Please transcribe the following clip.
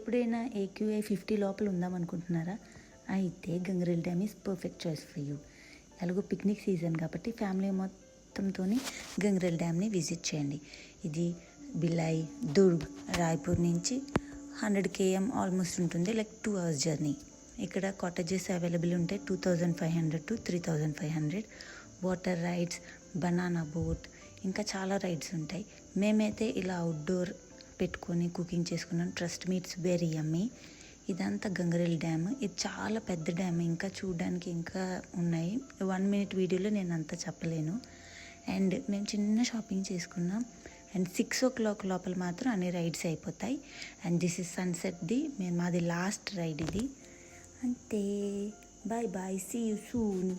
ఎప్పుడైనా AQI 50 లోపల ఉందామనుకుంటున్నారా? అయితే Gangrel dam is perfect choice for you. ఎలాగో పిక్నిక్ సీజన్ కాబట్టి ఫ్యామిలీ మొత్తంతో గంగరేల్ డ్యామ్ని విజిట్ చేయండి. ఇది బిలాయి, దుర్గ్, రాయ్పూర్ నుంచి 100 km ఆల్మోస్ట్ ఉంటుంది, లైక్ 2 hours జర్నీ. ఇక్కడ కాటేజెస్ అవైలబుల్ ఉంటాయి, 2500 to 3500. Water rides, banana boat, ఇంకా చాలా రైడ్స్ ఉంటాయి. మేమైతే ఇలా అవుట్డోర్ పెట్టుకొని కుకింగ్ చేసుకున్నాం. ట్రస్ట్ మీ, ఇట్స్ వెరీ యమ్మీ. ఇదంతా గంగరేల్ డ్యామ్. ఇది చాలా పెద్ద డ్యామ్, ఇంకా చూడడానికి ఇంకా ఉన్నాయి. 1 minute వీడియోలో నేను అంతా చెప్పలేను. అండ్ మేము చిన్న షాపింగ్ చేసుకున్నాం. అండ్ 6 o'clock లోపల మాత్రం అన్ని రైడ్స్ అయిపోతాయి. అండ్ దిస్ ఇస్ సన్సెట్ది, మాది లాస్ట్ రైడ్ ఇది. అంతే. Bye bye, see you soon.